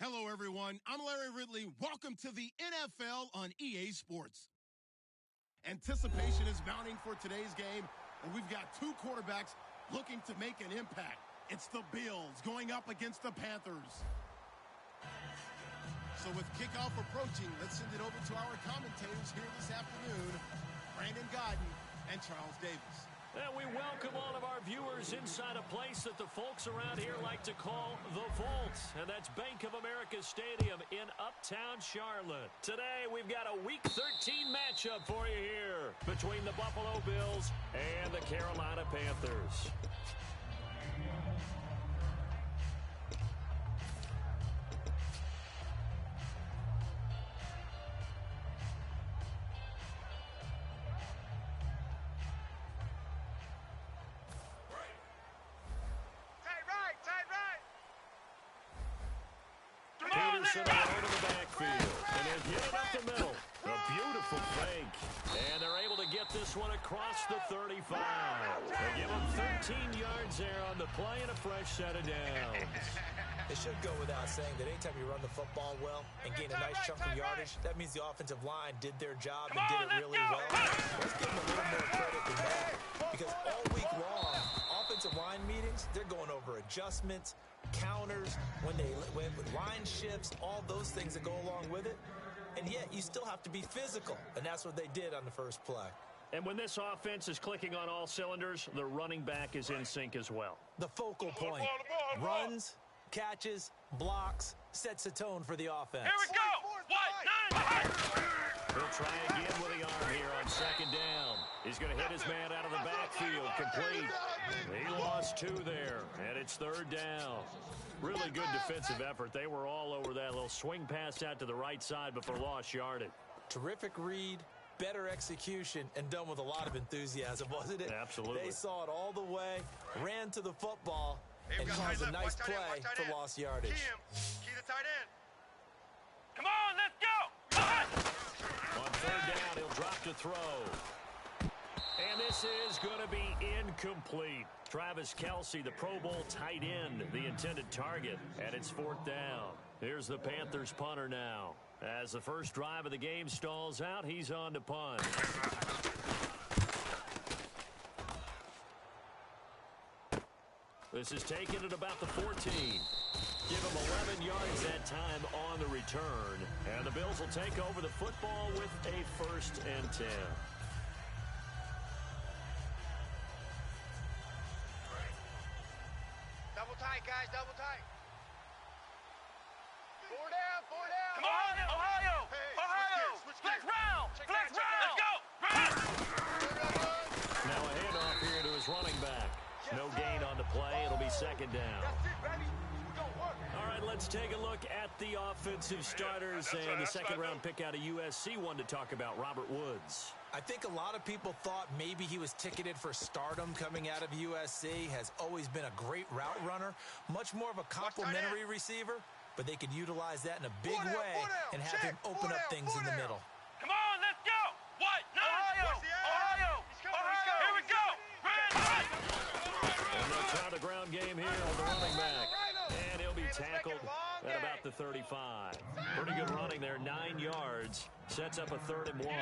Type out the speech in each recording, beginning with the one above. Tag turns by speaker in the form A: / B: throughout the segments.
A: Hello, everyone. I'm Larry Ridley. Welcome to the NFL on EA Sports. Anticipation is mounting for today's game, and we've got two quarterbacks looking to make an impact. It's the Bills going up against the Panthers. So with kickoff approaching, let's send it over to our commentators here this afternoon, Brandon Godden and Charles Davis.
B: And we welcome all of our viewers inside a place that the folks around here like to call the Vault. And that's Bank of America Stadium in Uptown Charlotte. Today, we've got a Week 13 matchup for you here between the Buffalo Bills and the Carolina Panthers. Peterson over the backfield, and they'll get it up the middle. A beautiful fake, and they're able to get this one across the 35. They give them 13 yards there on the play and a fresh set of downs.
C: It should go without saying that anytime you run the football well and gain a nice chunk of yardage, that means the offensive line did their job and did it really well. Let's give them a little more credit than that, because all week long, offensive line meetings, they're going over adjustments, counters, when line shifts, all those things that go along with it. And yet you still have to be physical, and that's what they did on the first play.
B: And when this offense is clicking on all cylinders, the running back is in sync as well.
C: The focal point. Runs, catches, blocks, sets a tone for the offense.
D: Here we go!
B: He'll try again with the arm here on second down. He's going to hit his man out of the backfield, complete. He lost two there, and it's third down. Really good defensive effort. They were all over that little swing pass out to the right side before lost yardage.
C: Terrific read, better execution, and done with a lot of enthusiasm, wasn't it?
B: Absolutely.
C: They saw it all the way, ran to the football, and caused a nice play for lost yardage.
D: Key the tight end. Come on, let's go!
B: On third down, he'll drop to throw. And this is going to be incomplete. Travis Kelce, the Pro Bowl tight end, the intended target, and it's fourth down. Here's the Panthers punter now. As the first drive of the game stalls out, he's on to punt. This is taken at about the 14. Give him 11 yards that time on the return. And the Bills will take over the football with a 1st and 10.
D: Double tight, guys, double tight. Four down. Come on, Ohio! Hey, Ohio! Flex round! Flex round! Let's go!
B: Now a handoff here to his running back. No gain on the play. It'll be second down.
D: That's it, baby. We're going to work.
B: All right, let's take a look at the offensive starters and the second-round pick out of USC one to talk about, Robert Woods.
C: I think a lot of people thought maybe he was ticketed for stardom coming out of USC. Has always been a great route runner, much more of a complimentary receiver, but they could utilize that in a big way and have him open up things in the middle.
D: Come on, let's go! What? Ohio! Here we go!
B: And they'll try the ground game here on the running back. And he'll be tackled at about the 35. Pretty good running there, 9 yards. Sets up a 3rd and 1.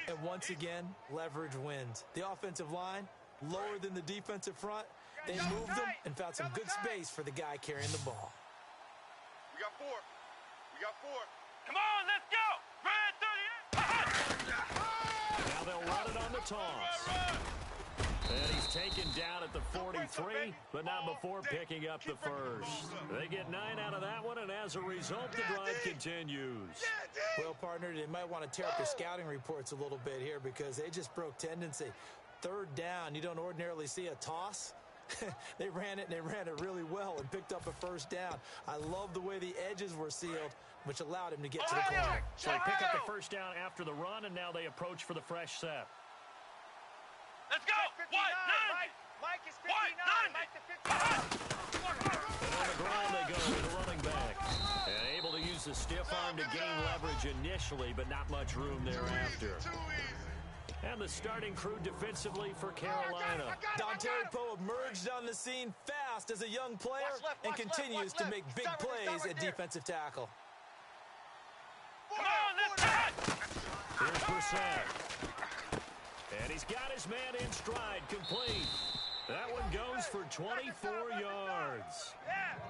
C: And once again, leverage wins. The offensive line, lower than the defensive front. They moved them and found some good space for the guy carrying the ball.
D: We got four. Come on, let's go! Red 38!
B: Now they'll run it on the toss. And he's taken down at the 43, but not before picking up the first. They get 9 out of that one, and as a result, the drive continues.
C: Well, partner, they might want to tear up their scouting reports a little bit here because they just broke tendency. Third down, you don't ordinarily see a toss. They ran it, and they ran it really well and picked up a first down. I love the way the edges were sealed, which allowed him to get to the corner.
B: So they pick up the first down after the run, and now they approach for the fresh set.
D: Let's go! Mike is 59. Mike the 59.
B: And on the ground they go with the running back. And able to use the stiff arm to gain leverage initially, but not much room thereafter. And the starting crew defensively for Carolina.
C: Dontari Poe emerged on the scene fast. fast as a young player and continues to make big plays at defensive tackle.
D: Come on, let's go!
B: Here's Brissett. And he's got his man in stride, complete. That one goes for 24 yards.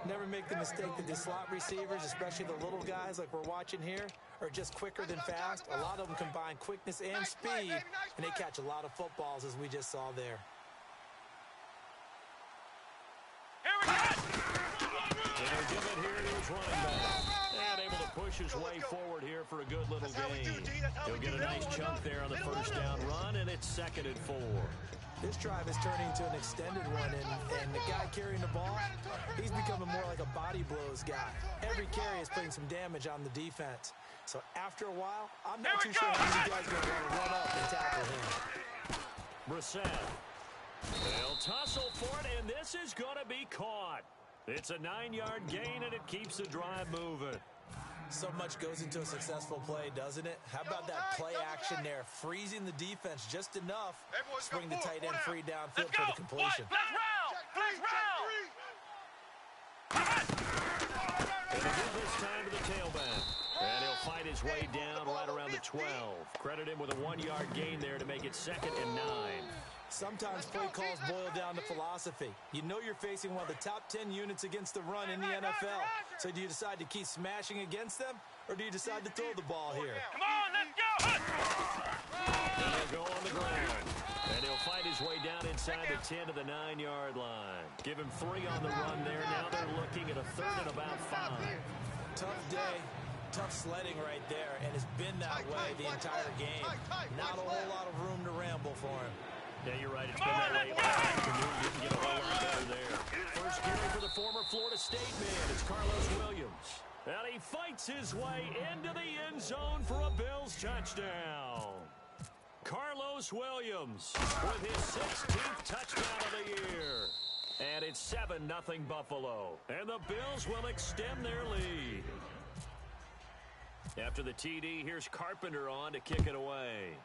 C: Never make the mistake that the slot receivers, especially the little guys like we're watching here, are just quicker than fast. A lot of them combine quickness and speed, and they catch a lot of footballs, as we just saw there.
D: Here we go!
B: And they'll give it here to his running back. And able to push his way forward here for a good little gain. He'll get a nice chunk there on the first down run, and it's 2nd and 4.
C: This drive is turning into an extended one, and the guy carrying the ball, he's becoming more like a body blows guy. Every carry is putting some damage on the defense. So after a while, I'm not too sure how these guys are going to want to run up and tackle him.
B: Brissett. They'll tussle for it, and this is going to be caught. It's a 9-yard gain, and it keeps the drive moving.
C: So much goes into a successful play, doesn't it? How about that play action there? Freezing the defense just enough to bring the tight end free downfield for the completion.
D: Flex round! Flex round!
B: And he'll give this time to the tailback. And he'll fight his way down right around the 12. Credit him with a 1-yard gain there to make it 2nd and 9.
C: Sometimes play calls boil down to philosophy. You know you're facing one of the top 10 units against the run in the NFL. So do you decide to keep smashing against them, or do you decide to throw the ball here?
D: Come on, let's go!
B: And they'll go on the ground. And he'll fight his way down inside the 10 to the 9-yard line. Give him 3 on the run there. Now they're looking at a 3rd and about 5.
C: Tough day. Tough sledding right there, and it's been that way the entire game. Not a whole lot of room to ramble for him.
B: Yeah, you're right. It's been that way. Didn't get a whole lot better there. First carry for the former Florida State man. It's Carlos Williams. And he fights his way into the end zone for a Bills touchdown. Carlos Williams with his 16th touchdown of the year. And it's 7-0 Buffalo. And the Bills will extend their lead. After the TD, here's Carpenter on to kick it away.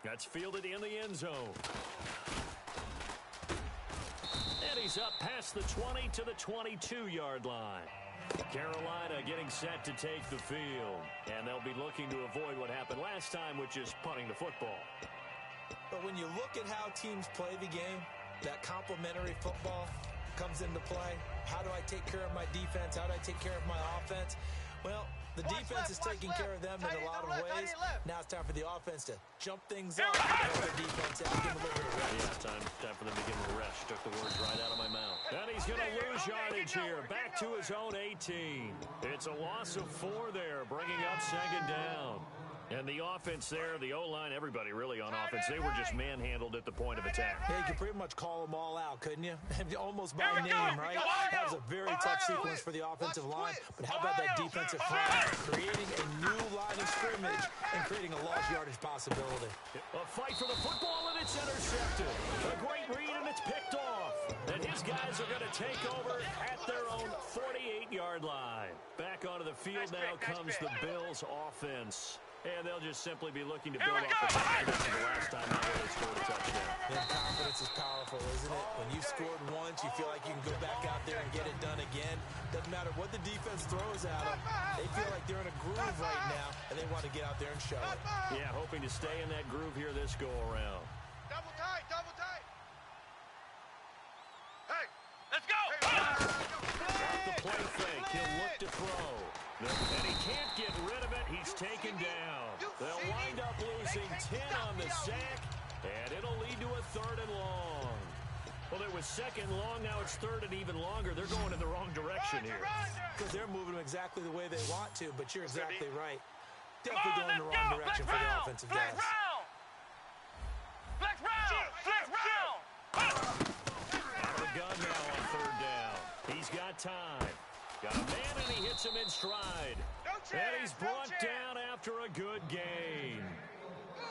B: That's fielded in the end zone. And he's up past the 20 to the 22-yard line. Carolina getting set to take the field. And they'll be looking to avoid what happened last time, which is punting the football.
C: But when you look at how teams play the game, that complementary football comes into play. How do I take care of my defense? How do I take care of my offense? Well, the defense is taking care of them in a lot of ways. Now it's time for the offense to jump things up and help the defense out, give them a little bit of rest.
B: Yeah, time for them to give him a rest. Took the words right out of my mouth. And he's going to lose yardage here. Back to his own 18. It's a loss of 4 there, bringing up 2nd down. And the offense there, the O-line, everybody really on offense, they were just manhandled at the point of attack.
C: Yeah, you could pretty much call them all out, couldn't you? Almost by name, right? That was a very tough sequence for the offensive line. But how about that defensive front? Creating a new line of scrimmage and creating a large yardage possibility.
B: A fight for the football, and it's intercepted. A great read, and it's picked off. And his guys are going to take over at their own 48-yard line. Back onto the field now comes the Bills' offense. And they'll just simply be looking to build off the confidence of the last time they scored a touchdown.
C: And confidence is powerful, isn't it? When you've scored once, you feel like you can go back out there and get it done again. Doesn't matter what the defense throws at them. They feel like they're in a groove right now, and they want to get out there and show it.
B: Yeah, hoping to stay in that groove here this go-around.
D: Double tight, double tight. Hey, let's go.
B: Off the play fake, he'll look to throw. And he can't get rid of it. He's taken down. They'll wind up losing 10 on the sack, and it'll lead to a 3rd and long. Well, it was 2nd long. Now it's 3rd and even longer. They're going in the wrong direction here.
C: Because they're moving them exactly the way they want to, but you're exactly right. Definitely going in the wrong direction for the offensive guys.
D: Flex round! Flex round!
B: Out of the gun now on 3rd down. He's got time. Got a man, and he hits him in stride. And he's brought down after a good gain.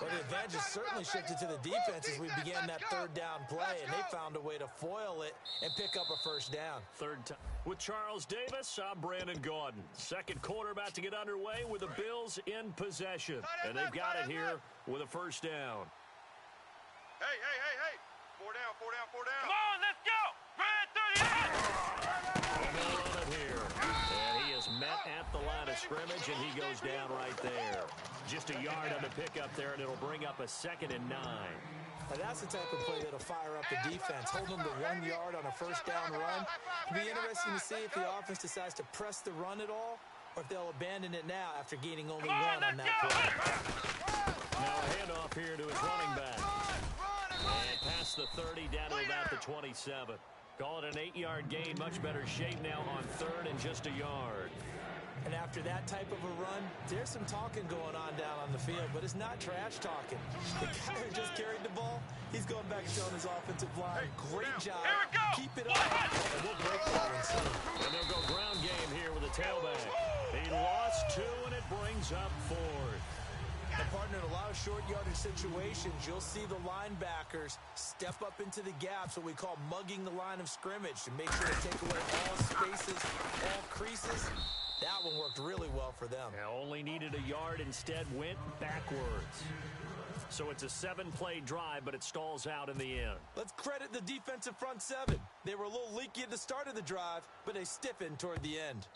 C: Well, the advantage has certainly shifted to the defense as we began that 3rd down play, and they found a way to foil it and pick up a 1st down.
B: 3rd time. With Charles Davis, I'm Brandon Gaudin. 2nd quarter about to get underway with the Bills in possession. And they've got it here with a 1st down.
D: Hey, hey, hey, hey. Four down, four down, four down. Come on, let's go. Red 38.
B: And they'll run it here. And he is met at the line of scrimmage, and he goes down right there. Just a yard on the pickup there, and it'll bring up a 2nd and 9.
C: Now that's the type of play that'll fire up the defense. Hold them to 1 yard on a first down run. It'll be interesting to see if the offense decides to press the run at all, or if they'll abandon it now after gaining only 1 on that play.
B: Now a handoff here to his running back. And past the 30 down to about the 27. Call it an 8-yard gain. Much better shape now on 3rd and just a yard.
C: And after that type of a run, there's some talking going on down on the field, but it's not trash talking. The guy who just carried the ball, he's going back and telling his offensive line, great job, keep it up, and we'll break that one soon.
B: And they'll go ground game here with a tailback. He lost 2, and it brings up 4th.
C: And partner, in a lot of short yardage situations, you'll see the linebackers step up into the gaps, what we call mugging the line of scrimmage, to make sure to take away all spaces, all creases. That one worked really well for them.
B: Only needed a yard, instead went backwards. So it's a 7-play drive, but it stalls out in the end.
C: Let's credit the defensive front 7. They were a little leaky at the start of the drive, but they stiffened toward the end.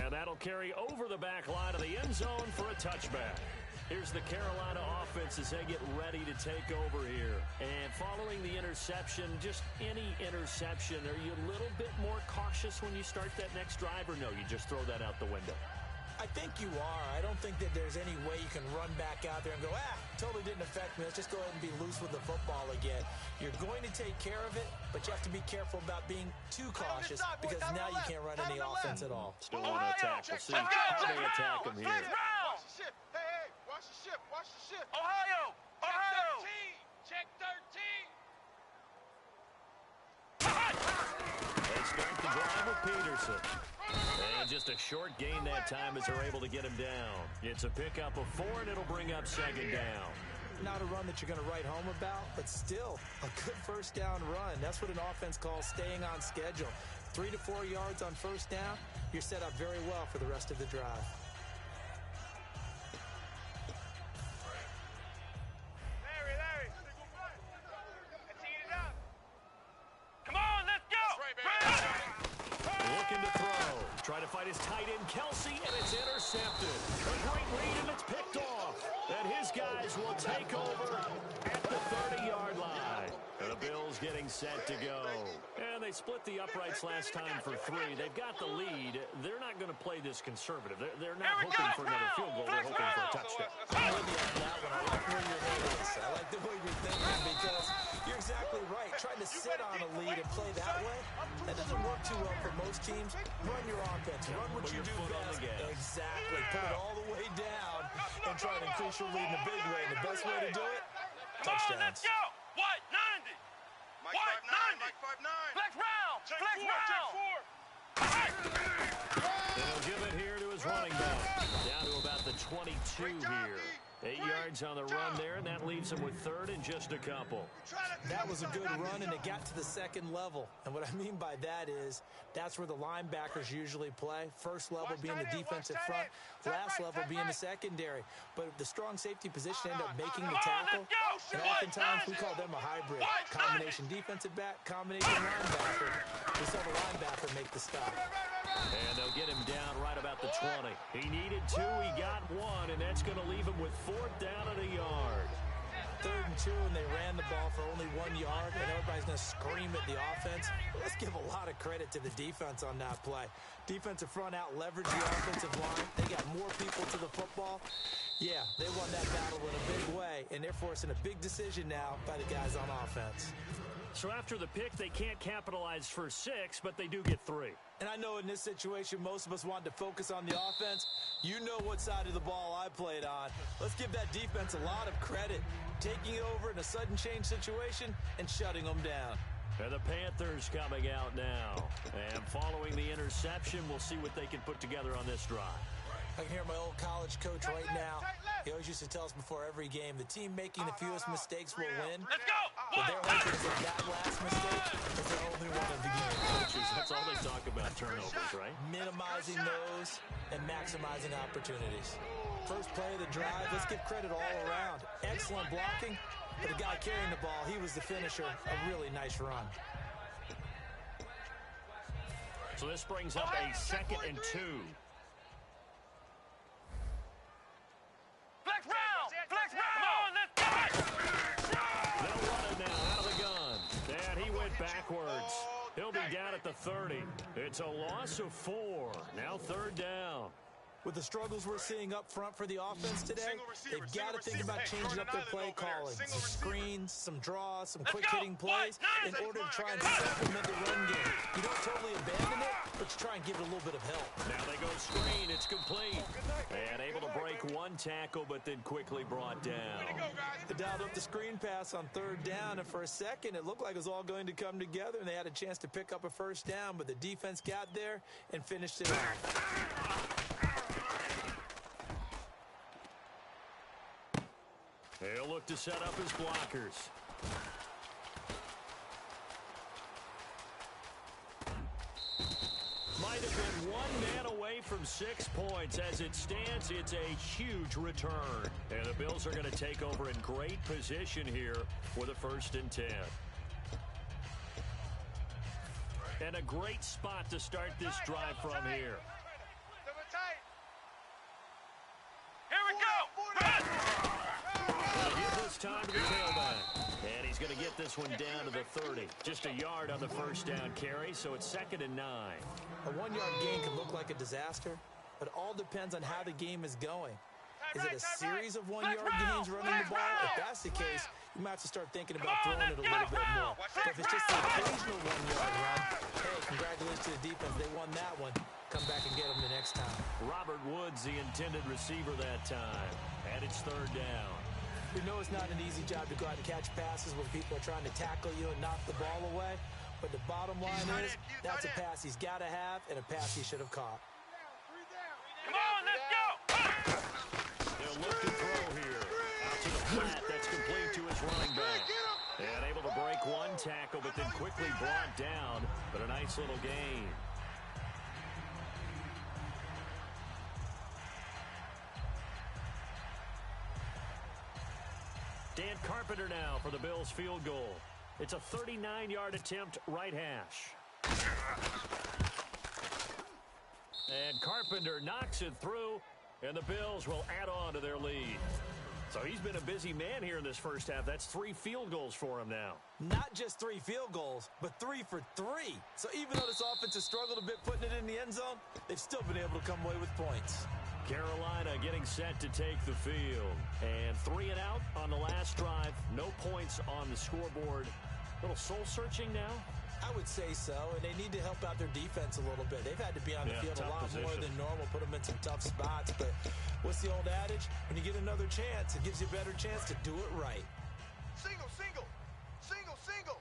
B: And that'll carry over the back line of the end zone for a touchback. Here's the Carolina offense as they get ready to take over here. And following the interception, just any interception, are you a little bit more cautious when you start that next drive, or no, you just throw that out the window?
C: I think you are. I don't think that there's any way you can run back out there and go, totally didn't affect me. Let's just go ahead and be loose with the football again. You're going to take care of it, but you have to be careful about being too cautious because now you can't run any offense at all.
B: Still want to attack. We'll see how they attack him here.
D: Watch the ship. Hey, watch the ship. Watch the ship. Ohio. Check 13.
B: They start the drive with Peterson. And just a short gain that time as they're able to get him down. It's a pickup of 4, and it'll bring up 2nd down.
C: Not a run that you're going to write home about, but still a good first down run. That's what an offense calls staying on schedule. 3 to 4 yards on first down, you're set up very well for the rest of the drive.
D: Larry. Let's eat it up. Come on, let's go.
B: Looking to throw. Try to fight his tight end, Kelsey, and it's intercepted. A great read, and it's picked off. And his guys will take over at the 30-yard line. And the Bills getting set to go. And they split the uprights last time for 3. They've got the lead. They're not going to play this conservative. They're not hoping for another field goal. They're hoping for a touchdown.
C: I'm with you on that one. I like where your head is. I like the way you're thinking because you're exactly right. Trying to sit on a lead and play that way, that doesn't work too well for most teams. Run your offense. Run what you do best. Exactly. Put it all the way down and try to increase your lead in a big way. And the best way to do it, touchdowns.
D: Let's go. White 90. White 90. Mike 5'9. Flex round. Flex round.
B: And he'll give it here to his running back. Down to about the 22 here. 8 yards on the run there, and that leaves him with 3rd and just a couple.
C: That was a good run, and it got to the 2nd level. And what I mean by that is that's where the linebackers usually play. First level being the defensive front, last level being the secondary. But the strong safety position ended up making the tackle, and oftentimes we call them a hybrid. Combination defensive back, combination linebacker. We saw the linebacker make the stop.
B: And they'll get him down right about the 20. He needed 2, he got 1, and that's going to leave him with 4th down at a yard.
C: 3rd and 2, and they ran the ball for only 1 yard, and everybody's going to scream at the offense. Let's give a lot of credit to the defense on that play. Defensive front out leveraged the offensive line. They got more people to the football. Yeah, they won that battle in a big way, and they're forcing a big decision now by the guys on offense.
B: So after the pick, they can't capitalize for 6, but they do get 3.
C: And I know in this situation, most of us wanted to focus on the offense. You know what side of the ball I played on. Let's give that defense a lot of credit. Taking over in a sudden change situation and shutting them down.
B: And the Panthers coming out now. And following the interception, we'll see what they can put together on this drive.
C: I can hear my old college coach right now. He always used to tell us before every game, the team making the fewest mistakes will win.
D: Let's go.
C: But they're hoping that last mistake is the only one of the game.
B: Coaches, that's all they talk about, turnovers, right?
C: Minimizing those and maximizing opportunities. First play of the drive, let's give credit all around. Excellent blocking, But the guy carrying the ball, he was the finisher. A really nice run.
B: So this brings up a 2nd and 2.
D: Flex round! Flex round! Come on, let's go!
B: They'll run it now out of the gun. And he went backwards. He'll be down at the 30. It's a loss of 4. Now 3rd down.
C: With the struggles we're seeing up front for the offense today, they've got to think about changing up their play calling. Some screens, some draws, some quick-hitting plays in order to try and supplement the run game. You don't totally abandon it, but you try and give it a little bit of help.
B: Now they go screen. It's complete. And able to break one tackle, but then quickly brought down.
C: They dialed up the screen pass on 3rd down, and for a second, it looked like it was all going to come together, and they had a chance to pick up a 1st down, but the defense got there and finished it off.
B: He'll look to set up his blockers. Might have been one man away from 6 points. As it stands, it's a huge return. And the Bills are going to take over in great position here with a 1st and 10. And a great spot to start this drive from here.
D: Here we go!
B: Give this time to the tailback. And he's going to get this one down to the 30. Just a yard on the 1st down carry, so it's 2nd and 9.
C: A 1-yard gain can look like a disaster, but it all depends on how the game is going. Is it a series of 1-yard gains running the ball? If that's the case, you might have to start thinking about throwing it a little bit more. But if it's just an occasional 1-yard run, hey, congratulations to the defense. They won that one. Come back and get them the next time.
B: Robert Woods, the intended receiver that time. And it's 3rd down.
C: We know it's not an easy job to go out and catch passes when people are trying to tackle you and knock the ball away. But the bottom line is, that's a pass he's got to have and a pass he should have caught.
D: Come on, let's go!
B: They'll look to throw here. Out to the flat. That's complete to his running back. And able to break one tackle, but then quickly brought down. But a nice little gain. Dan Carpenter now for the Bills field goal. It's a 39-yard attempt, right hash. And Carpenter knocks it through, and the Bills will add on to their lead. So he's been a busy man here in this 1st half. That's 3 field goals for him now.
C: Not just 3 field goals, but 3 for 3. So even though this offense has struggled a bit putting it in the end zone, they've still been able to come away with points.
B: Carolina getting set to take the field. And 3 and out on the last drive. No points on the scoreboard. A little soul-searching now?
C: I would say so, and they need to help out their defense a little bit. They've had to be on the field a lot more than normal, put them in some tough spots. But what's the old adage? When you get another chance, it gives you a better chance to do it right.
E: Single, single, single, single.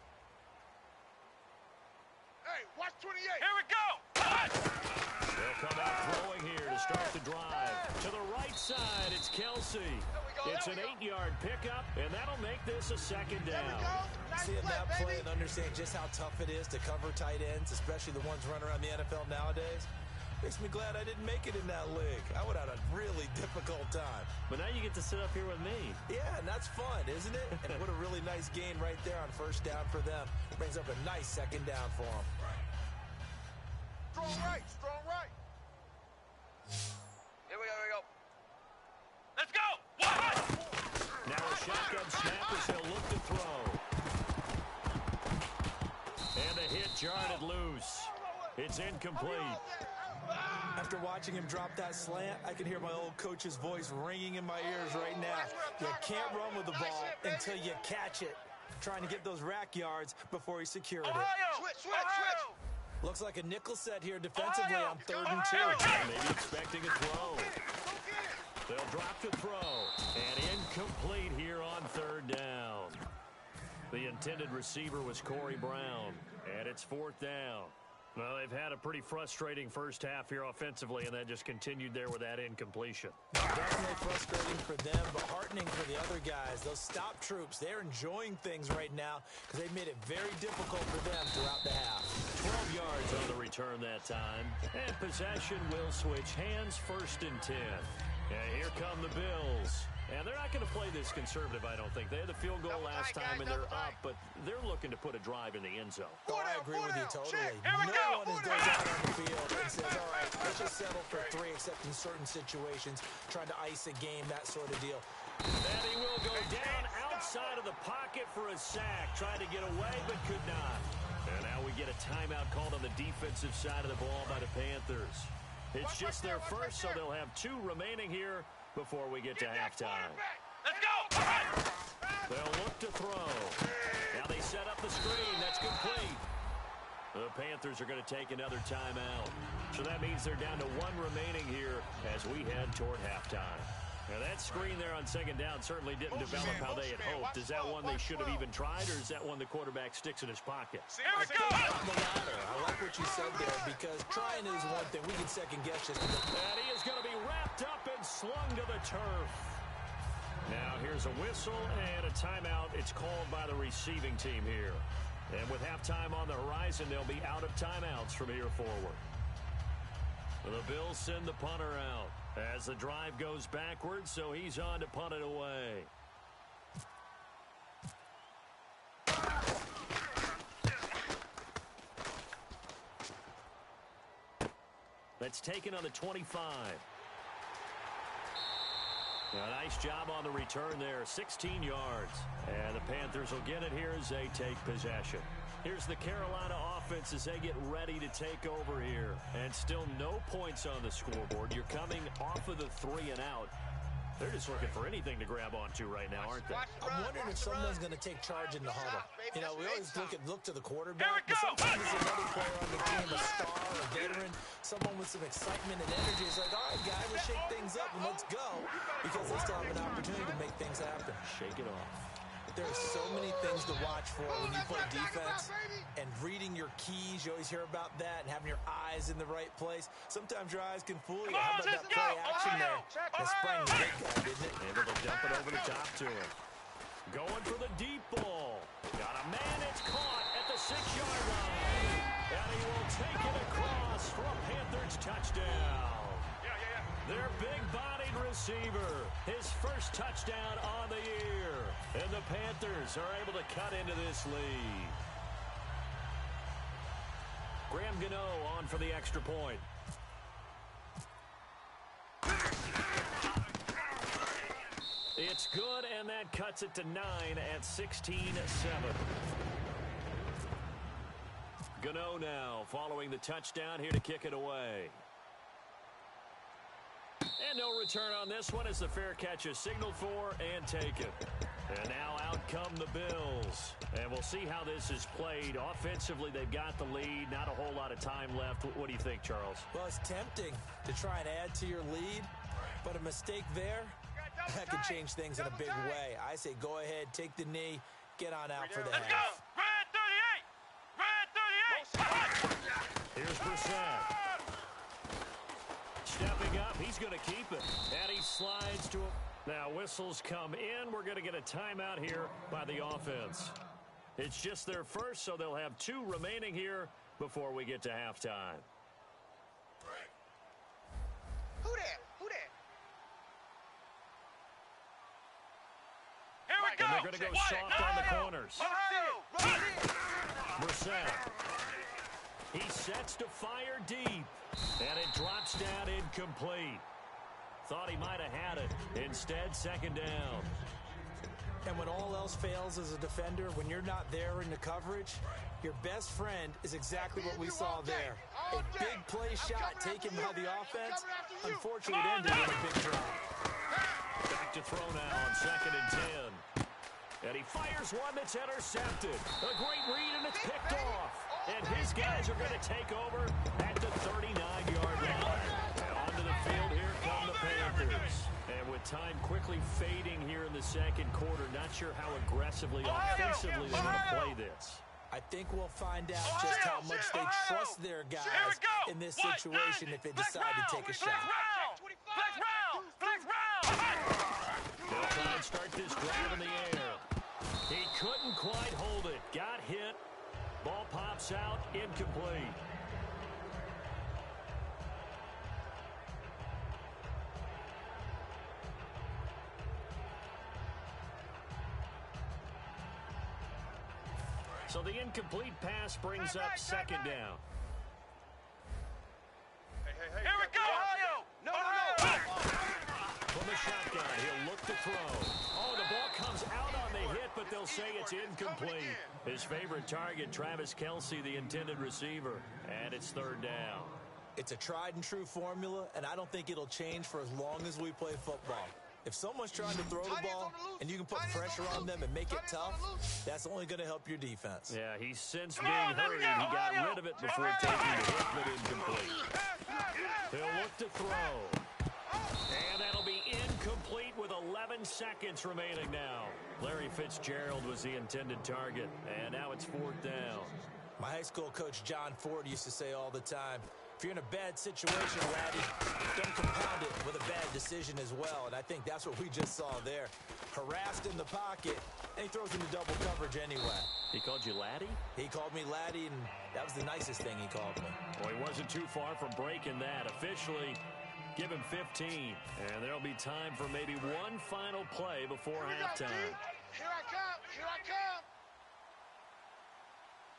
E: Hey, watch 28.
D: Here we go!
B: They'll come out throwing here to start the drive. To the right side, it's Kelsey. It's an 8-yard pickup, and that'll make this a 2nd down.
C: Seeing that play and understanding just how tough it is to cover tight ends, especially the ones running around the NFL nowadays, makes me glad I didn't make it in that league. I would have had a really difficult time.
B: But now you get to sit up here with me.
C: Yeah, and that's fun, isn't it? And what a really nice gain right there on 1st down for them. Brings up a nice 2nd down for them.
E: Strong right, strong right.
D: Here we go. Let's go! What?
B: Now a shotgun snap as he'll look to throw. And the hit jarred it loose. It's incomplete.
C: After watching him drop that slant, I can hear my old coach's voice ringing in my ears right now. You can't run with the ball until you catch it. Trying to get those rack yards before he secured it.
E: Switch.
C: Looks like a nickel set here defensively on 3rd and 2.
B: Maybe expecting a throw. They'll drop to throw. And incomplete here on 3rd down. The intended receiver was Corey Brown. And it's 4th down. Well, they've had a pretty frustrating 1st half here offensively, and that just continued there with that incompletion.
C: Definitely frustrating for them, but heartening for the other guys. Those stop troops, they're enjoying things right now because they've made it very difficult for them throughout the half.
B: 12 yards on the return that time. And possession will switch hands, 1st and 10. And here come the Bills. And they're not going to play this conservative, I don't think. They had the field goal last time, and they're up, but they're looking to put a drive in the end zone.
C: Oh, I agree with you totally. No one goes out on the field and says, all right, let's just settle for 3, except in certain situations, trying to ice a game, that sort of deal.
B: And he will go down outside of the pocket for a sack. Tried to get away, but could not. And now we get a timeout called on the defensive side of the ball by the Panthers. It's just their first, so they'll have 2 remaining here before we get to halftime.
D: Let's go! All right.
B: They'll look to throw. Now they set up the screen. That's complete. The Panthers are going to take another timeout. So that means they're down to 1 remaining here as we head toward halftime. Now that screen there on second down certainly didn't develop how they had hoped. Is that one they should have even tried, or is that one the quarterback sticks in his pocket?
D: Here we go!
C: On the latter. I like what you said there, because trying is one thing. We can second guess just a bit.
B: And he is going to be wrapped up and slung to the turf. Now here's a whistle and a timeout. It's called by the receiving team here. And with halftime on the horizon, they'll be out of timeouts from here forward. The Bills send the punter out as the drive goes backwards, so he's on to punt it away. That's taken on the 25. A nice job on the return there, 16 yards. And the Panthers will get it here as they take possession. Here's the Carolina offense as they get ready to take over here. And still no points on the scoreboard. You're coming off of the 3 and out. They're just looking for anything to grab onto right now, aren't they?
C: I'm wondering if someone's going to take charge in the huddle. You know, we always look to the quarterback, but sometimes there's another player on the team, a star, a veteran, someone with some excitement and energy. It's like, all right, guys, let's shake things up and let's go, because they still have an opportunity to make things happen.
B: Shake it off.
C: There are so many things to watch for when you play defense, and reading your keys, you always hear about that, and having your eyes in the right place. Sometimes your eyes can fool you. How about that play action there? That sprang the big guy, didn't it?
B: Able to dump it over the top to him. Going for the deep ball. Got a man, it's caught at the 6-yard line. And he will take it across for a Panthers touchdown. Their big-bodied receiver, his first touchdown on the year. And the Panthers are able to cut into this lead. Graham Gano on for the extra point. It's good, and that cuts it to 9 at 16-7. Gano now following the touchdown here to kick it away. And no return on this one as the fair catch is signaled for and taken. And now out come the Bills. And we'll see how this is played. Offensively, they've got the lead. Not a whole lot of time left. What do you think, Charles?
C: Well, it's tempting to try and add to your lead, but a mistake there, that could change things in a big way. I say go ahead, take the knee, get on out for the
D: Let's go!
C: half.
D: Red 38! Red 38!
B: Here's Brissett. Stepping up, he's going to keep it. And he slides to him. Now whistles come in. We're going to get a timeout here by the offense. It's just their first, so they'll have 2 remaining here before we get to halftime.
E: Who that? Who that?
D: Here we go!
B: And they're going to go soft on the corners. Brissett. He sets to fire deep. And it drops down incomplete. Thought he might have had it. Instead, second down.
C: And when all else fails as a defender, when you're not there in the coverage, your best friend is exactly what we saw there. A big play shot taken by the offense. Unfortunately, it ended in a big drop.
B: Back to throw now on 2nd and 10. And he fires one that's intercepted. A great read, and it's picked off. And his guys are going to take over at the 39-yard line. And onto the field, here come the Panthers. And with time quickly fading here in the second quarter, not sure how aggressively, offensively they're going to play this.
C: I think we'll find out just how much they trust their guys in this situation if they decide to take a shot.
B: They'll try and start this drive in the air. He couldn't quite hold it. Got hit. Ball pops out, incomplete. So the incomplete pass brings up second down.
D: Here we go, Ohio!
B: From the shotgun, he'll look to throw. Oh, the ball comes out on the hit, but they'll say it's incomplete. His favorite target, Travis Kelce, the intended receiver. And it's third down.
C: It's a tried-and-true formula, and I don't think it'll change for as long as we play football. If someone's trying to throw the ball and you can put pressure on them and make it tough, that's only going to help your defense.
B: Yeah, he's since being hurried. He got rid of it before taking the hit, but incomplete. He'll look to throw. And that'll be incomplete with 11 seconds remaining now. Larry Fitzgerald was the intended target, and now it's fourth down.
C: My high school coach, John Ford, used to say all the time, if you're in a bad situation, laddie, don't compound it with a bad decision as well. And I think that's what we just saw there. Harassed in the pocket, and he throws into double coverage anyway.
B: He called you laddie?
C: He called me laddie, and that was the nicest thing he called me.
B: Well, he wasn't too far from breaking that. Officially, give him 15. And there'll be time for maybe one final play before halftime.
E: Here I come. Here I come.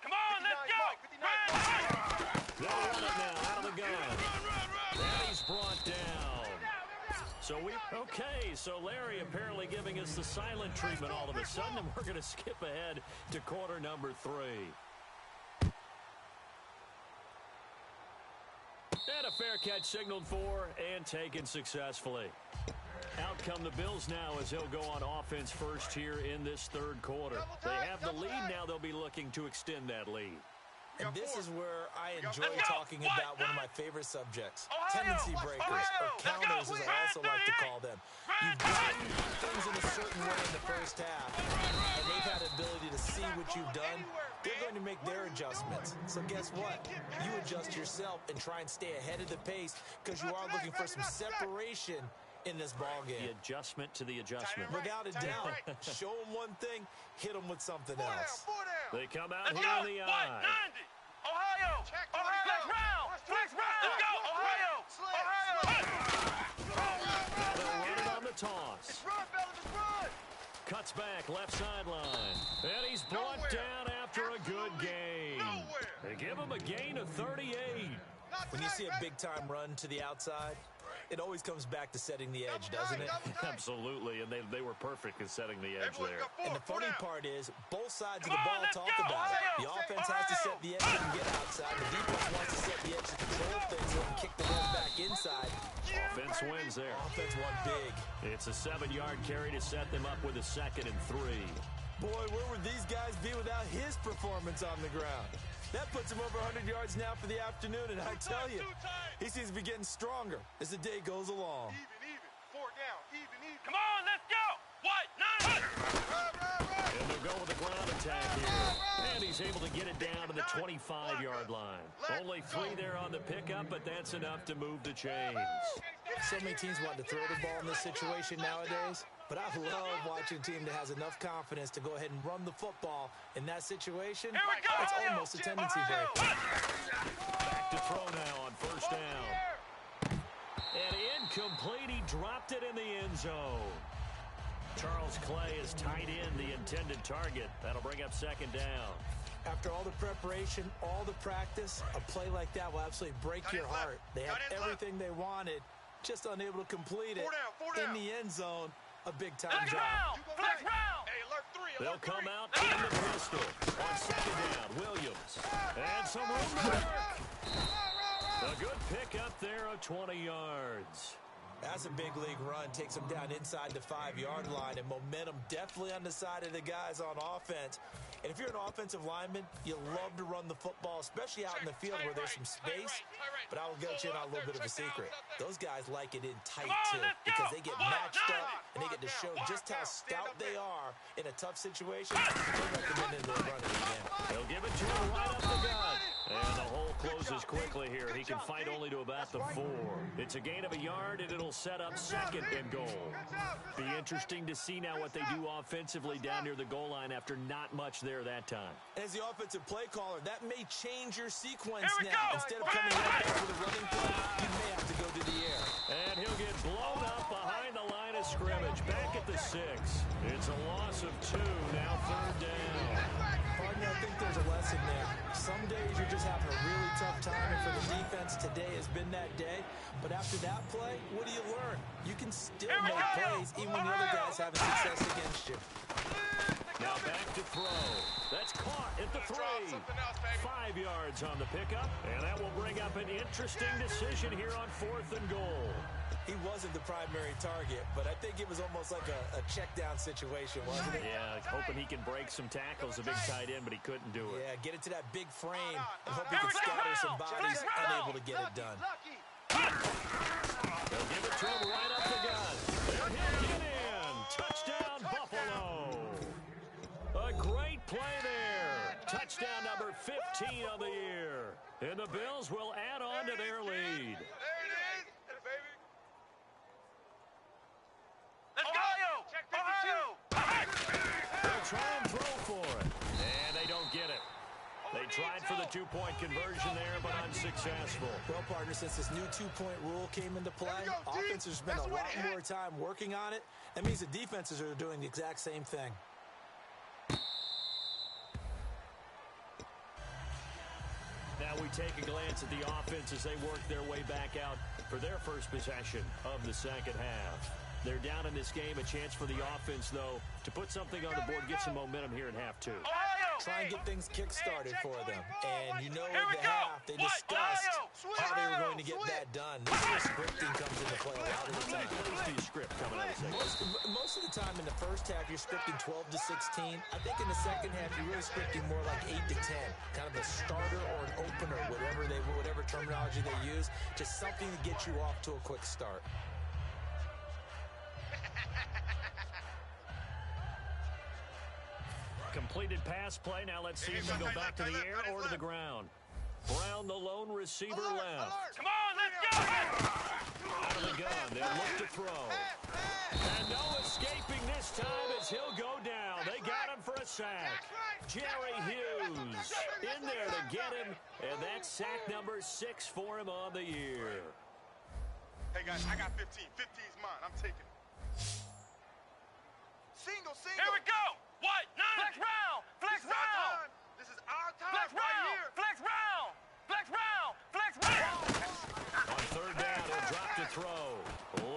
D: Come on, let's go!
B: They'll run it now out of the gun. And he's brought down. So Larry apparently giving us the silent treatment all of a sudden, and we're going to skip ahead to quarter number 3. And a fair catch signaled for and taken successfully. Out come the Bills now as they'll go on offense first here in this third quarter. They have the lead now. They'll be looking to extend that lead.
C: And this is where I enjoy talking about one of my favorite subjects, tendency breakers, or counters as I also like to call them. You've done things in a certain way in the first half, and they've had the ability to see what you've done. They're going to make their adjustments. So guess what? You adjust yourself and try and stay ahead of the pace because you are looking for some separation in this ball game.
B: The adjustment to the adjustment.
C: Without a doubt. Show them one thing, hit them with something else.
B: They come out here in the eye.
D: Ohio! Flex round! Let's go, Ohio!
B: Now they'll run it on the toss.
D: Run, fellas, run!
B: Cuts back, left sideline. And he's brought down after a good gain. They give him a gain of 38.
C: When you see a big-time run to the outside, it always comes back to setting the edge, doesn't it?
B: Absolutely, and they were perfect in setting the edge there.
C: And the funny part is, both sides of the ball talk about it. The offense has to set the edge and get outside. The defense wants to set the edge to control things and kick the ball back inside.
B: Offense wins there.
C: Offense won big.
B: It's a 7-yard carry to set them up with a 2nd and 3.
C: Boy, where would these guys be without his performance on the ground? That puts him over 100 yards now for the afternoon, and I tell you, he seems to be getting stronger as the day goes along.
E: Even. 4 down. Even.
D: Come on, let's go! What? 9!
B: And they'll go with the ground attack here. And he's able to get it down to the 25-yard line. Only 3 there on the pickup, but that's enough to move the chains.
C: So many teams want to throw the ball in this situation nowadays, but I love watching a team that has enough confidence to go ahead and run the football in that situation.
D: Here we go!
C: It's almost a tendency break.
B: Back to throw now on first down. And incomplete. He dropped it in the end zone. Charles Clay is tied in the intended target. That'll bring up 2nd down.
C: After all the preparation, all the practice, a play like that will absolutely break your heart. They had everything they wanted, just unable to complete it in the end zone. A big-time drop.
D: Flex round!
E: Hey, alert 3.
B: They'll come out in the pistol. On 2nd down, Williams. And some room to work. A good pick up there of 20 yards.
C: That's a big league run. Takes them down inside the 5-yard line, and momentum definitely on the side of the guys on offense. And if you're an offensive lineman, you love to run the football, especially out in the field where there's some space. But I will get you in on a little bit of a secret. Those guys like it in tight, too, because they get matched up, and they get to show just how stout they are in a tough situation. They're recommending they run it again.
B: They'll give it to him right up the gut. And the hole closes quickly here. He can fight only to about the 4. It's a gain of a yard, and it'll set up 2nd and goal. Be interesting to see now what they do offensively down near the goal line after not much there that time.
C: As the offensive play caller, that may change your sequence now. Instead of coming right back with a running play, you may have to go to the air.
B: And he'll get blown up behind the line of scrimmage. Back at the 6. It's a loss of 2, now 3rd down.
C: Partner, I think there's lesson there. Some days you're just having a really tough time, and for the defense, today has been that day. But after that play, what do you learn? You can still make plays even when the other guy's having success against you.
B: Now back to throw. That's caught at the 3. 5 yards on the pickup, and that will bring up an interesting decision here on 4th and goal.
C: He wasn't the primary target, but I think it was almost like a check-down situation, wasn't it?
B: Yeah, hoping he can break some tackles, a big tight end, but he couldn't do it.
C: Yeah, get it to that big frame and hope he can scatter some bodies, unable to get it done.
B: They'll give it to him right up the gut. And he'll get in. Touchdown, Buffalo. A great play there. Touchdown number 15 of the year. And the Bills will add on to their lead.
D: Let's go! Check 52!
B: They'll try and throw for it. And they don't get it. They tried for the 2-point conversion there, but unsuccessful.
C: Well, partner, since this new 2-point rule came into play, offenses spend a lot more time working on it. That means the defenses are doing the exact same thing.
B: Now we take a glance at the offense as they work their way back out for their first possession of the second half. They're down in this game. A chance for the offense, though, to put something on the board, get some momentum here in half 2.
C: Try and get things kick-started for them. And you know at the half, they discussed how they were going to get that done. This is where scripting comes into play a lot of the time.
B: How many script coming out of the second?
C: Most of the time in the first half, you're scripting 12 to 16. I think in the second half, you're really scripting more like 8 to 10. Kind of a starter or an opener, whatever terminology they use. Just something to get you off to a quick start.
B: Completed pass play. Now let's see if they go back to the air or to the ground. Brown, the lone receiver, left.
D: Come on, let's go!
B: Out of the gun. They'll look to throw. And no escaping this time as he'll go down. They got him for a sack. Jerry Hughes in there to get him. And that's sack number 6 for him on the year.
E: Hey, guys, I got 15. 15's mine. I'm taking it. Single.
D: Here we go! What? 9! Flex round! Flex round!
E: This is our time
D: Flex
E: right
D: round!
E: here.
D: Flex round! Flex round! Flex round!
B: On 3rd down, he'll drop to throw.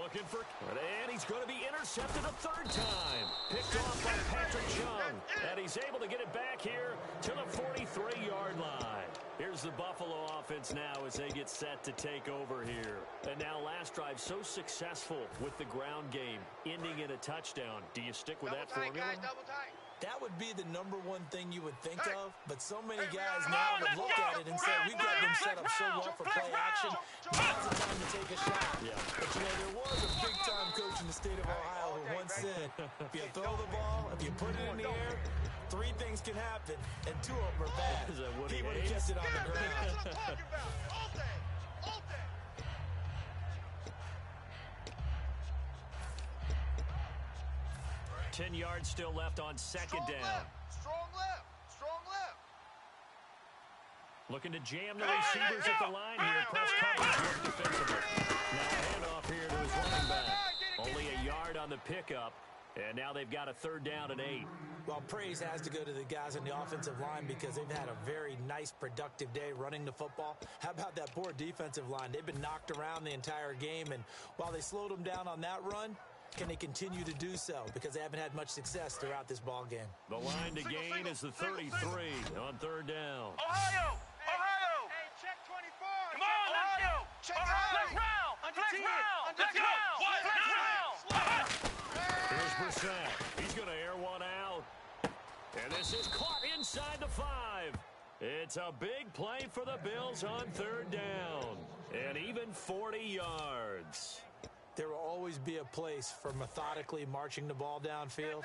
B: Looking for... And he's going to be intercepted a 3rd time. Picked off by Patrick Chung. And he's able to get it back here to the 43-yard line. Here's the Buffalo offense now as they get set to take over here. And now last drive so successful with the ground game, ending in a touchdown. Do you stick with that formula?
E: Double tight.
C: That would be the number one thing you would think of, but so many guys now would look at it and say, we've got them set up so well for play action, now's the time to take a shot.
B: Yeah.
C: But, you know, there was a big-time coach in the state of Ohio who once said, if you throw the ball, if you put it in the air, 3 things can happen, and 2 of them are bad.
B: Is that what
C: He
B: he
C: would have
B: hates?
C: kept it on the ground.
E: That's what I'm talking about. All day. All day.
B: 10 yards still left on 2nd down.
E: Strong left. Strong left.
B: Looking to jam the receivers at the line here. Press coverage work defensively. Now handoff here to his running back. Only a yard on the pickup. And now they've got a 3rd down and 8.
C: Well, praise has to go to the guys on the offensive line because they've had a very nice, productive day running the football. How about that poor defensive line? They've been knocked around the entire game, and while they slowed them down on that run, can they continue to do so? Because they haven't had much success throughout this ball game.
B: The line to gain is the 33 on 3rd down.
D: Ohio! Ohio!
E: Hey, check 24.
D: Come on, let's go!
E: Check
D: Flex round! Flex round! Let's go! Flex round!
B: Here's Brissett. He's going to air one out. And this is caught inside the 5. It's a big play for the Bills on 3rd down. And even 40 yards.
C: There will always be a place for methodically marching the ball downfield.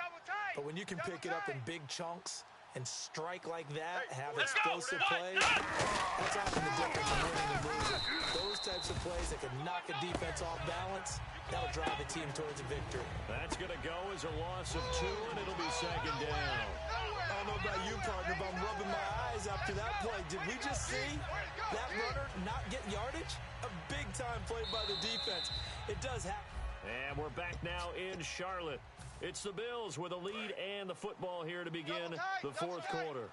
C: But when you can pick it up in big chunks and strike like that, have explosive plays, that's often the difference in winning and losing. Those types of plays that can knock a defense off balance, that'll drive the team towards a victory.
B: That's going to go as a loss of 2, and it'll be 2nd down.
C: I don't know about you, partner, but I'm rubbing my eyes after that play. Did we just see that runner not get yardage? A big-time play by the defense. It does happen.
B: And we're back now in Charlotte. It's the Bills with a lead and the football here to begin the 4th quarter.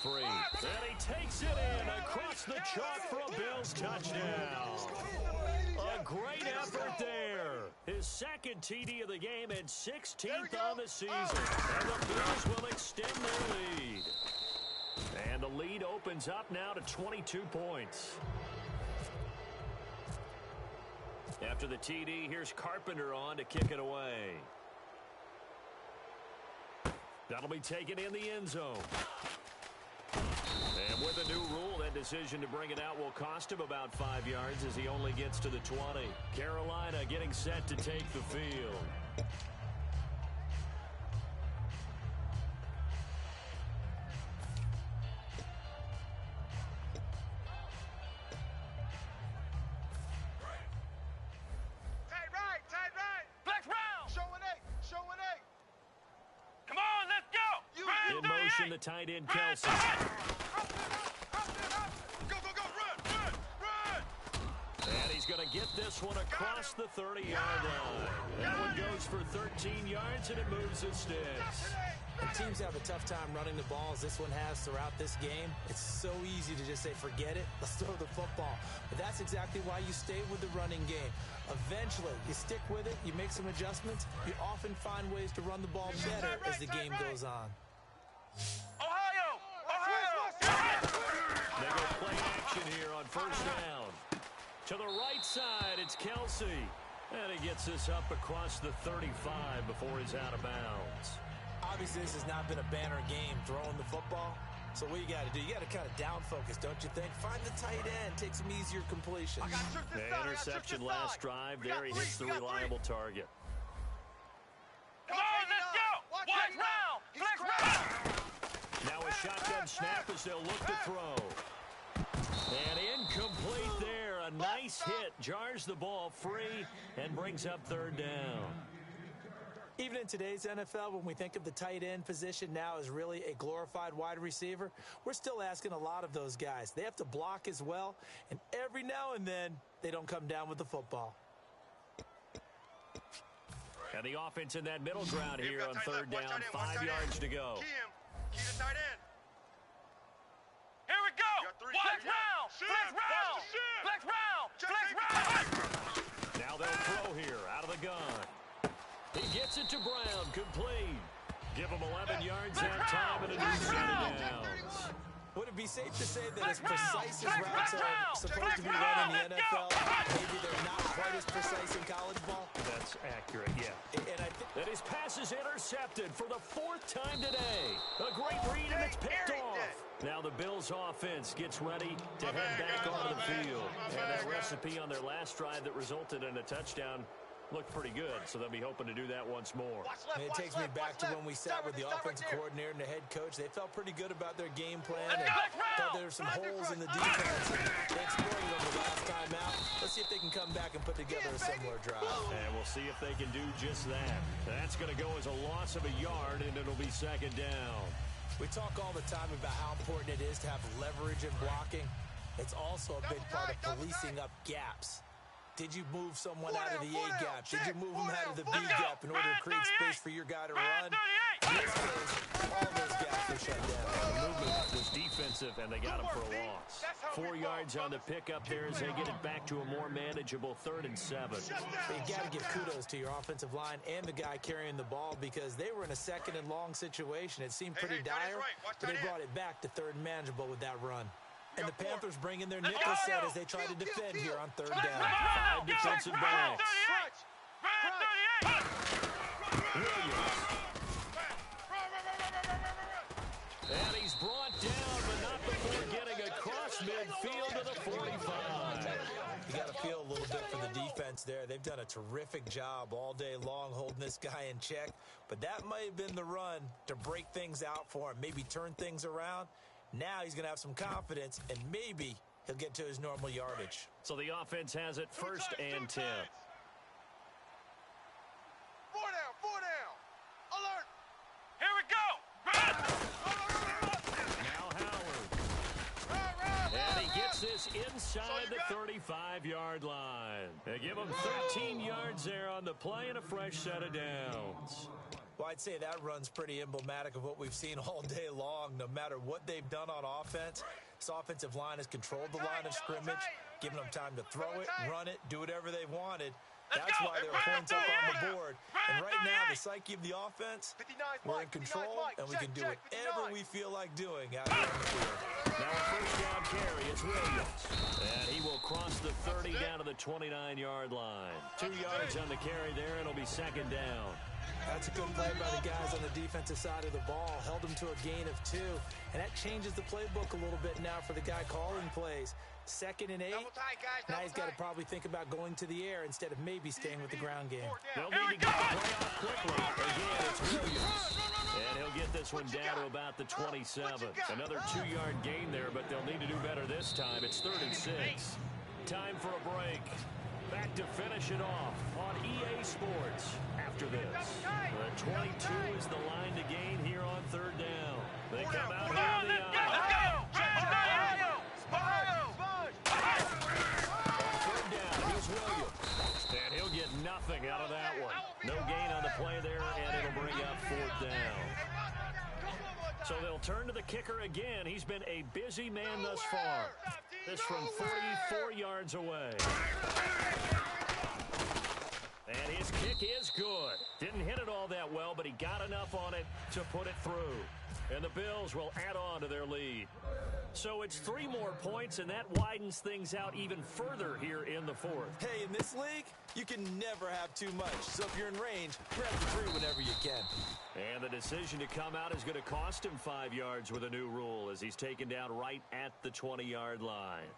B: 3. And he takes it in across the chalk for a Bills touchdown. A great effort there. His second TD of the game and 16th on the season. And the Bills will extend their lead. And the lead opens up now to 22 points. After the TD, here's Carpenter on to kick it away. That'll be taken in the end zone. And with a new rule, that decision to bring it out will cost him about 5 yards as he only gets to the 20. Carolina getting set to take the field.
D: Tight right. Flex round. Show an 8. Come on, let's go.
B: In motion, the tight end, Kelsey.
E: Go, run!
B: And he's going to get this one across the 30-yard line. That one goes for 13 yards, and it moves the sticks.
C: And teams have a tough time running the ball as this one has throughout this game. It's so easy to just say, forget it, let's throw the football. But that's exactly why you stay with the running game. Eventually, you stick with it, you make some adjustments, you often find ways to run the ball better as the game goes on.
D: Ohio!
B: They go play action here on first down. To the right side, it's Kelsey. And he gets this up across the 35 before he's out of bounds.
C: Obviously, this has not been a banner game throwing the football. So what you got to do, you got to kind of down focus, don't you think? Find the tight end, take some easier completions.
B: The interception last drive there. He hits the reliable target.
D: Come on, let's go. Flex round.
B: Now a shotgun snap as they'll look to throw. And incomplete there. A nice hit. Jars the ball free and brings up third down.
C: Even in today's NFL, when we think of the tight end position now as really a glorified wide receiver, we're still asking a lot of those guys. They have to block as well, and every now and then, they don't come down with the football.
B: And the offense in that middle ground here on third down, 5 yards to go.
E: Key to tight end.
D: Here we go. Flex round.
B: Now they'll throw here out of the gun. He gets it to Brown, complete. Give him 11 yards that time and a new set of downs.
C: Would it be safe to say that as precise as routes are supposed to be run in the NFL, maybe they're not quite as precise in college ball?
B: That's accurate, yeah.
C: And I think
B: that his pass is intercepted for the 4th time today. A great read, and it's picked off. Now the Bills' offense gets ready to head back onto the field. And that recipe on their last drive that resulted in a touchdown looked pretty good, so they'll be hoping to do that once more.
C: It takes me back to when we sat with the offensive coordinator and the head coach. They felt pretty good about their game plan and thought there were some holes in the defense. And they exploited them the last time out. Let's see if they can come back and put together a similar drive.
B: And we'll see if they can do just that. That's going to go as a loss of a yard, and it'll be second down.
C: We talk all the time about how important it is to have leverage in blocking. It's also a big part of policing up gaps. Did you move someone out of the A gap? Did you move them out of the B gap in order to create space for your guy to run? In this case, all those gaps were shut down.
B: The movement was defensive, and they got him for a loss. 4 yards on the pickup there as they get it back to a more manageable 3rd and 7.
C: You got to give kudos to your offensive line and the guy carrying the ball because they were in a 2nd and long situation. It seemed pretty dire, but they brought it back to 3rd and manageable with that run. And the Panthers bring in their nickel set as they try to defend here on 3rd down.
B: 5 defensive backs. Williams. And he's brought down, but not before getting across midfield to the 45.
C: You got to feel a little bit for the defense there. They've done a terrific job all day long holding this guy in check. But that might have been the run to break things out for him, maybe turn things around. Now he's going to have some confidence, and maybe he'll get to his normal yardage.
B: So the offense has it 1st and 10.
E: 4 down. Alert.
D: Here we go.
B: Now Howard. And he gets this inside the 35-yard line. They give him 13 yards there on the play and a fresh set of downs.
C: Well, I'd say that run's pretty emblematic of what we've seen all day long. No matter what they've done on offense, this offensive line has controlled the line of scrimmage, given them time to throw it, run it, do whatever they wanted. That's why there are points up on the board. And right now, the psyche of the offense, we're in control, and we can do whatever we feel like doing out here on the field.
B: Now a first down carry. It's Williams. And he will cross the 30 down to the 29-yard line. 2 yards on the carry there, and it'll be second down.
C: That's a good play by the guys on the defensive side of the ball. Held them to a gain of 2. And that changes the playbook a little bit now for the guy calling plays. 2nd and 8. Now he's got to probably think about going to the air instead of maybe staying with the ground game.
B: They'll need to get the play off quickly. Again, it's Williams. And he'll get this one down to about the 27. Another 2-yard gain there, but they'll need to do better this time. It's 3rd and 6. Time for a break. Back to finish it off on EA Sports after this. The 22 is the line to gain here on 3rd down. They come out here on the eye. On 3rd down, here's Williams. And he'll get nothing out of that one. No gain on the play there, and it'll bring up 4th down. So they'll turn to the kicker again. He's been a busy man thus far. This from 44 yards away. And his kick is good. Didn't hit it all that well, but he got enough on it to put it through. And the Bills will add on to their lead. So it's 3 more points, and that widens things out even further here in the 4th.
C: Hey, in this league, you can never have too much. So if you're in range, grab the 3 whenever you can.
B: And the decision to come out is going to cost him 5 yards with a new rule as he's taken down right at the 20-yard line.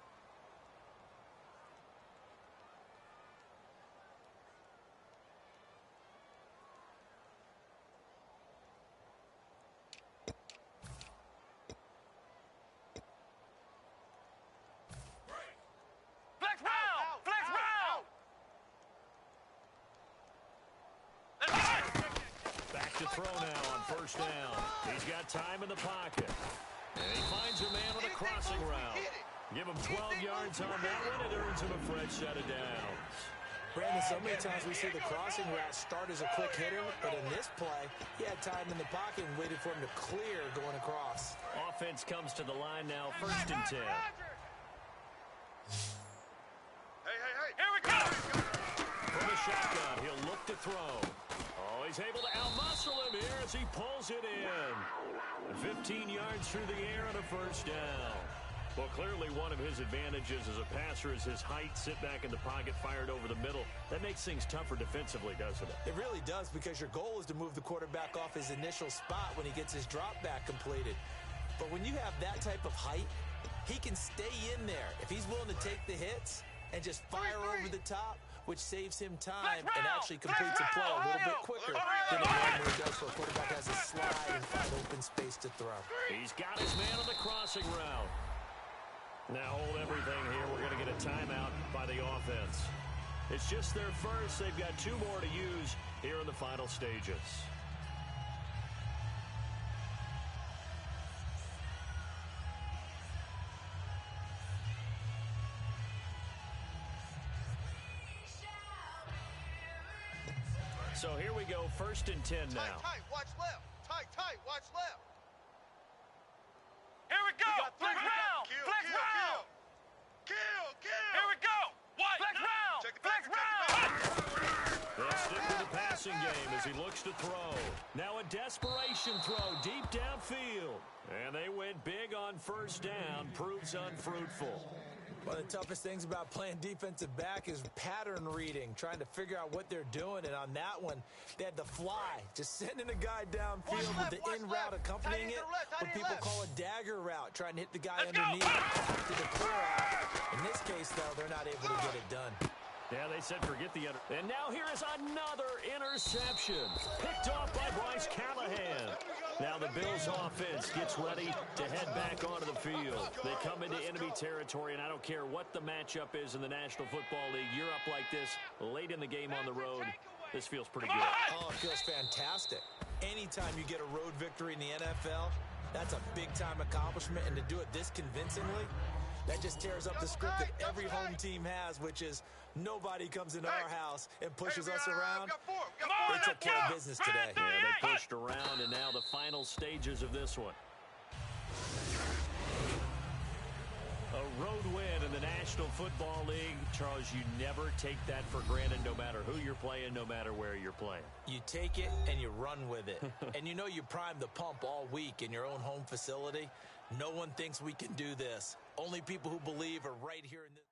B: To throw now on 1st down. He's got time in the pocket. And he finds a man on a crossing route. Give him 12 yards on that one. It earns him a fresh set of downs.
C: Brandon, so many times we see the crossing route start as a quick hitter, but in this play, he had time in the pocket and waited for him to clear going across.
B: Offense comes to the line now, 1st and 10.
E: Hey.
D: Here we go.
B: From the shotgun, he'll look to throw. Oh, he's able to outmuscle him here as he pulls it in. 15 yards through the air on a 1st down. Well, clearly one of his advantages as a passer is his height. Sit back in the pocket, fired over the middle. That makes things tougher defensively, doesn't it?
C: It really does, because your goal is to move the quarterback off his initial spot when he gets his drop back completed. But when you have that type of height, he can stay in there. If he's willing to take the hits and just fire over the top, which saves him time and actually completes a play a little bit quicker than it normally does, so a quarterback has to slide and find open space to throw.
B: He's got his man on the crossing route. Now hold everything here. We're going to get a timeout by the offense. It's just their first. They've got 2 more to use here in the final stages. So here we go, 1st and 10 now.
E: Tight, watch left. Tight, watch left.
D: Here we go. Flex round. Flex round.
E: Kill.
D: Here we go. What? Flex round. Flex round.
B: They'll stick with the passing game as he looks to throw. Now a desperation throw deep downfield. And they went big on 1st down. Proves unfruitful.
C: One of the toughest things about playing defensive back is pattern reading, trying to figure out what they're doing. And on that one, they had the fly, just sending a guy downfield with the in route accompanying it, what people call a dagger route, trying to hit the guy underneath to the clear out. In this case, though, they're not able to get it done.
B: Yeah, they said forget the under. And now here is another interception. Picked off by Bryce Callahan. Now the Bills offense gets ready to head back onto the field. They come into enemy territory, and I don't care what the matchup is in the National Football League. You're up like this late in the game on the road. This feels pretty good.
C: Oh, it feels fantastic. Anytime you get a road victory in the NFL, that's a big-time accomplishment, and to do it this convincingly, That just tears up the script that every home team has, which is nobody comes into our house and pushes us around. They took care of business today.
B: Yeah, they pushed around, and now the final stages of this one. A road win in the National Football League. Charles, you never take that for granted, no matter who you're playing, no matter where you're playing.
C: You take it and you run with it. And you know you primed the pump all week in your own home facility. No one thinks we can do this. Only people who believe are right here in this.